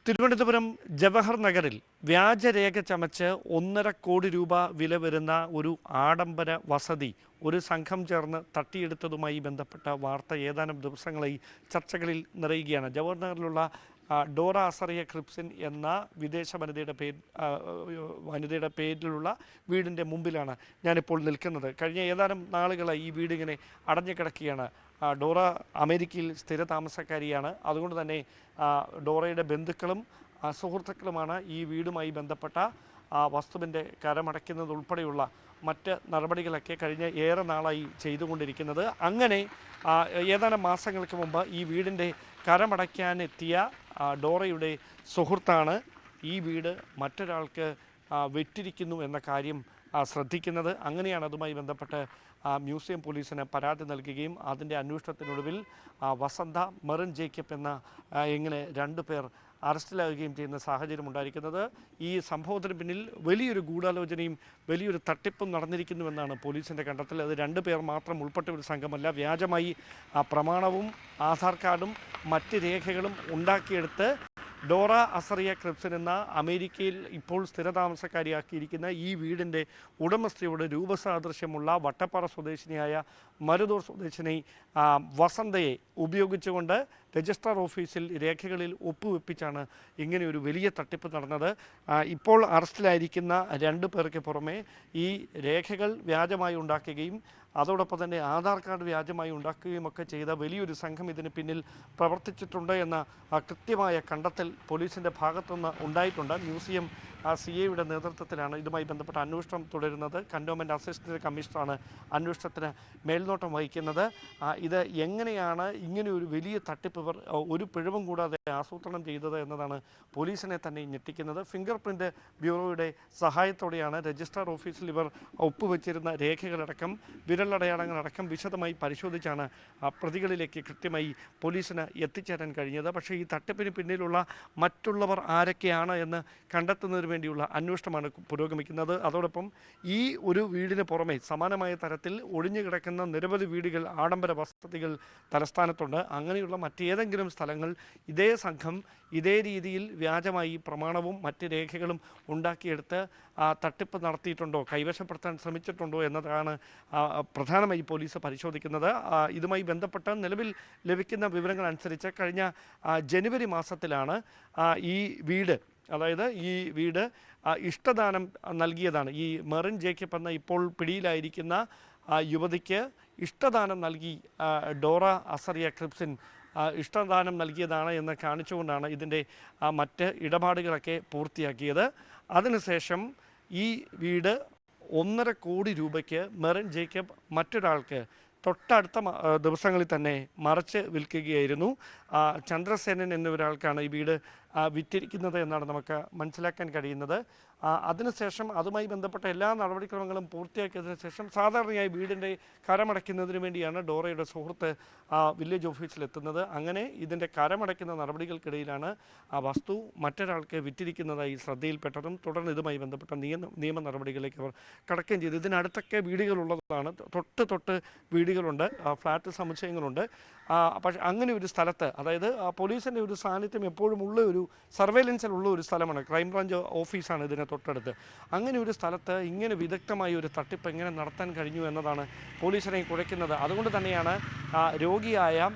തിരുവനന്തപുരം ജവഹർ നഗറിൽ വ്യാജരേഖ ചമച്ച് 1.5 കോടി രൂപ വില വരുന്ന ഒരു ആഡംബര വസതി ഒരു സംഘം ചേർന്ന് തട്ടിയെടുത്തതുമായി ബന്ധപ്പെട്ട വാർത്ത ഏതാനും ദിവസങ്ങളായി ചർച്ചകളിൽ നിറയുകയാണ്. ജവഹർ നഗറിലുള്ള ഡോറ അസറിയ ക്രിപ്സിൻ എന്ന വിദേശ വനിതയുടെ പേരിലുള്ള വീടിൻ്റെ മുമ്പിലാണ് ഞാനിപ്പോൾ നിൽക്കുന്നത്. കഴിഞ്ഞ ഏതാനും നാളുകളായി ഈ വീടിങ്ങനെ അടഞ്ഞു കിടക്കുകയാണ്. ഡോറ അമേരിക്കയിൽ സ്ഥിര താമസക്കാരിയാണ്. അതുകൊണ്ട് തന്നെ ഡോറയുടെ ബന്ധുക്കളും സുഹൃത്തുക്കളുമാണ് ഈ വീടുമായി ബന്ധപ്പെട്ട വസ്തുവിൻ്റെ കരമടയ്ക്കുന്നതുൾപ്പെടെയുള്ള മറ്റ് നടപടികളൊക്കെ കഴിഞ്ഞ ഏറെ നാളായി ചെയ്തുകൊണ്ടിരിക്കുന്നത്. അങ്ങനെ ഏതാനും മാസങ്ങൾക്ക് മുമ്പ് ഈ വീടിൻ്റെ കരമടയ്ക്കാനെത്തിയ ഡോറയുടെ സുഹൃത്താണ് ഈ വീട് മറ്റൊരാൾക്ക് വിറ്റിരിക്കുന്നു എന്ന കാര്യം ശ്രദ്ധിക്കുന്നത്. അങ്ങനെയാണ് അതുമായി ബന്ധപ്പെട്ട് മ്യൂസിയം പോലീസിന് പരാതി നൽകുകയും അതിൻ്റെ അന്വേഷണത്തിനൊടുവിൽ വസന്ത, മെറിൻ ജേക്കബ് എന്ന ഇങ്ങനെ 2 പേർ അറസ്റ്റിലാകുകയും ചെയ്യുന്ന സാഹചര്യം ഉണ്ടായിരിക്കുന്നത്. ഈ സംഭവത്തിന് പിന്നിൽ വലിയൊരു ഗൂഢാലോചനയും വലിയൊരു തട്ടിപ്പും നടന്നിരിക്കുന്നുവെന്നാണ് പോലീസിൻ്റെ കണ്ടെത്തൽ. അത് 2 പേർ മാത്രം ഉൾപ്പെട്ട ഒരു സംഘമല്ല. വ്യാജമായി പ്രമാണവും ആധാർ കാർഡും മറ്റ് രേഖകളും ഉണ്ടാക്കിയെടുത്ത് ഡോറ അസറിയ ക്രിപ്സിൻ എന്ന അമേരിക്കയിൽ ഇപ്പോൾ സ്ഥിരതാമസക്കാരിയാക്കിയിരിക്കുന്ന ഈ വീടിൻ്റെ ഉടമസ്ഥയോട് രൂപസാദൃശ്യമുള്ള വട്ടപ്പാറ സ്വദേശിനിയായ മരുതൂർ സ്വദേശിനി വസന്തയെ ഉപയോഗിച്ചുകൊണ്ട് രജിസ്ട്രാർ ഓഫീസിൽ രേഖകളിൽ ഒപ്പുവെപ്പിച്ചാണ് ഇങ്ങനെയൊരു വലിയ തട്ടിപ്പ് നടന്നത്. ഇപ്പോൾ അറസ്റ്റിലായിരിക്കുന്ന 2 പേർക്ക് പുറമെ ഈ രേഖകൾ വ്യാജമായി ഉണ്ടാക്കുകയും അതോടൊപ്പം തന്നെ ആധാർ കാർഡ് വ്യാജമായി ഉണ്ടാക്കുകയും ഒക്കെ ചെയ്ത വലിയൊരു സംഘം ഇതിന് പിന്നിൽ പ്രവർത്തിച്ചിട്ടുണ്ട് എന്ന കൃത്യമായ കണ്ടെത്തൽ പോലീസിൻ്റെ ഭാഗത്തുനിന്ന് ഉണ്ടായിട്ടുണ്ട്. മ്യൂസിയം CAയുടെ നേതൃത്വത്തിലാണ് ഇതുമായി ബന്ധപ്പെട്ട അന്വേഷണം തുടരുന്നത്. കൻ്റോൺമെൻറ്റ് അസിസ്റ്റന്റ് കമ്മീഷണറാണ് അന്വേഷണത്തിന് മേൽനോട്ടം വഹിക്കുന്നത്. ഇത് എങ്ങനെയാണ് ഇങ്ങനെയൊരു വലിയ തട്ടിപ്പ് ഇവർ ഒരു പിഴവും കൂടാതെ ആസൂത്രണം ചെയ്തത് എന്നതാണ് പോലീസിനെ തന്നെ ഞെട്ടിക്കുന്നത്. ഫിംഗർ പ്രിൻ്റ് ബ്യൂറോയുടെ സഹായത്തോടെയാണ് രജിസ്ട്രാർ ഓഫീസിൽ ഇവർ ഒപ്പുവെച്ചിരുന്ന രേഖകളടക്കം വിരലടയാളങ്ങളടക്കം വിശദമായി പരിശോധിച്ചാണ് പ്രതികളിലേക്ക് കൃത്യമായി പോലീസിന് എത്തിച്ചേരാൻ കഴിഞ്ഞത്. പക്ഷേ ഈ തട്ടിപ്പിന് പിന്നിലുള്ള മറ്റുള്ളവർ ആരൊക്കെയാണ് എന്ന് കണ്ടെത്തുന്നതിന് വേണ്ടിയുള്ള അന്വേഷണമാണ് പുരോഗമിക്കുന്നത്. അതോടൊപ്പം ഈ ഒരു വീടിന് പുറമെ സമാനമായ തരത്തിൽ ഒഴിഞ്ഞു കിടക്കുന്ന നിരവധി വീടുകൾ, ആഡംബര വസതികൾ തലസ്ഥാനത്തുണ്ട്. അങ്ങനെയുള്ള മറ്റേതെങ്കിലും സ്ഥലങ്ങൾ ഇതേ സംഘം ഇതേ രീതിയിൽ വ്യാജമായി പ്രമാണവും മറ്റ് രേഖകളും ഉണ്ടാക്കിയെടുത്ത് തട്ടിപ്പ് നടത്തിയിട്ടുണ്ടോ, കൈവശപ്പെടുത്താൻ ശ്രമിച്ചിട്ടുണ്ടോ എന്നതാണ് പ്രധാനമായി പോലീസ് പരിശോധിക്കുന്നത്. ഇതുമായി ബന്ധപ്പെട്ട് നിലവിൽ ലഭിക്കുന്ന വിവരങ്ങൾ അനുസരിച്ച് കഴിഞ്ഞ ജനുവരി മാസത്തിലാണ് ഈ വീട്, അതായത് ഈ വീട് ഇഷ്ടദാനം നൽകിയതാണ്. ഈ മെറിൻ ജേക്കബ് എന്ന ഇപ്പോൾ പിടിയിലായിരിക്കുന്ന യുവതിക്ക് ഇഷ്ടദാനം നൽകി ഡോറ അസറിയ ക്രിപ്സിൻ ഇഷ്ടദാനം നൽകിയതാണ് എന്ന് കാണിച്ചുകൊണ്ടാണ് ഇതിൻ്റെ മറ്റ് ഇടപാടുകളൊക്കെ പൂർത്തിയാക്കിയത്. അതിനുശേഷം ഈ വീട് 1.5 കോടി രൂപയ്ക്ക് മെറിൻ ജേക്കബ് മറ്റൊരാൾക്ക് തൊട്ടടുത്ത ദിവസങ്ങളിൽ തന്നെ മറച്ച് വിൽക്കുകയായിരുന്നു. ചന്ദ്രസേനൻ എന്നൊരാൾക്കാണ് ഈ വീട് വിറ്റിരിക്കുന്നത് എന്നാണ് നമുക്ക് മനസ്സിലാക്കാൻ കഴിയുന്നത്. അതിനുശേഷം അതുമായി ബന്ധപ്പെട്ട എല്ലാ നടപടിക്രമങ്ങളും പൂർത്തിയാക്കിയതിനു ശേഷം സാധാരണയായി വീടിൻ്റെ കരമടയ്ക്കുന്നതിന് വേണ്ടിയാണ് ഡോറയുടെ സുഹൃത്ത് വില്ലേജ് ഓഫീസിലെത്തുന്നത്. അങ്ങനെ ഇതിൻ്റെ കരമടയ്ക്കുന്ന നടപടികൾക്കിടയിലാണ് ആ വസ്തു മറ്റൊരാൾക്ക് വിറ്റിരിക്കുന്നതായി ശ്രദ്ധയിൽപ്പെട്ടതും തുടർന്ന് ഇതുമായി ബന്ധപ്പെട്ട നിയമ നടപടികളിലേക്ക് അവർ കടക്കുകയും ചെയ്തു. ഇതിനടുത്തൊക്കെ വീടുകളുള്ളതാണ്, തൊട്ട് വീടുകളുണ്ട്, ഫ്ലാറ്റ് സമുച്ചയങ്ങളുണ്ട്. പക്ഷേ അങ്ങനെ ഒരു സ്ഥലത്ത്, അതായത് പോലീസിൻ്റെ ഒരു സാന്നിധ്യം എപ്പോഴും ഉള്ള ഒരു സർവൈലൻസിലുള്ള ഒരു സ്ഥലമാണ്, ക്രൈംബ്രാഞ്ച് ഓഫീസാണ് ഇതിന് തൊട്ടടുത്ത്. അങ്ങനെ ഒരു സ്ഥലത്ത് ഇങ്ങനെ വിദഗ്ധമായ ഒരു തട്ടിപ്പ് എങ്ങനെ നടത്താൻ കഴിഞ്ഞു എന്നതാണ് പോലീസിനെ കുഴയ്ക്കുന്നത്. അതുകൊണ്ട് തന്നെയാണ് രോഗിയായ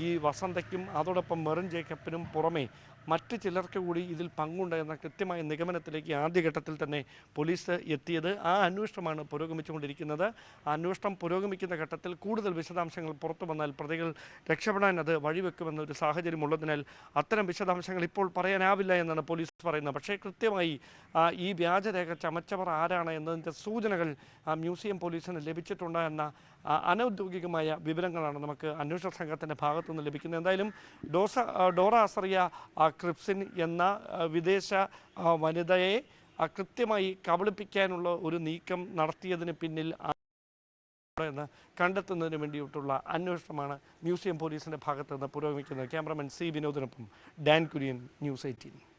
ഈ വസന്തയ്ക്കും അതോടൊപ്പം മെറിൻ ജേക്കബിനും പുറമെ മറ്റ് ചിലർക്ക് കൂടി ഇതിൽ പങ്കുണ്ട് എന്ന കൃത്യമായ നിഗമനത്തിലേക്ക് ആദ്യഘട്ടത്തിൽ തന്നെ പോലീസ് എത്തിയത്. ആ അന്വേഷണമാണ് പുരോഗമിച്ചുകൊണ്ടിരിക്കുന്നത്. ആ അന്വേഷണം പുരോഗമിക്കുന്ന ഘട്ടത്തിൽ കൂടുതൽ വിശദാംശങ്ങൾ പുറത്തു വന്നാൽ പ്രതികൾ രക്ഷപ്പെടാൻ അത് വഴിവെക്കുമെന്നൊരു സാഹചര്യം ഉള്ളതിനാൽ അത്തരം വിശദാംശങ്ങൾ ഇപ്പോൾ പറയാനാവില്ല എന്നാണ് പോലീസ് പറയുന്നത്. പക്ഷേ കൃത്യമായി ഈ വ്യാജരേഖ ചമച്ചവർ ആരാണ് എന്നതിൻ്റെ സൂചനകൾ മ്യൂസിയം പോലീസിന് ലഭിച്ചിട്ടുണ്ട് എന്ന അനൗദ്യോഗികമായ വിവരങ്ങളാണ് നമുക്ക് അന്വേഷണ സംഘത്തിൻ്റെ ഭാഗത്തുനിന്ന് ലഭിക്കുന്നത്. എന്തായാലും ഡോറ അസറിയ ക്രിപ്സിൻ എന്ന വിദേശ വനിതയെ കൃത്യമായി കബളിപ്പിക്കാനുള്ള ഒരു നീക്കം നടത്തിയതിന് പിന്നിൽ എന്ന് കണ്ടെത്തുന്നതിന് വേണ്ടിയിട്ടുള്ള അന്വേഷണമാണ് മ്യൂസിയം പോലീസിൻ്റെ ഭാഗത്ത് നിന്ന് പുരോഗമിക്കുന്നത്. Cameraman C. വിനോദിനൊപ്പം ഡാൻ കുര്യൻ, News 18.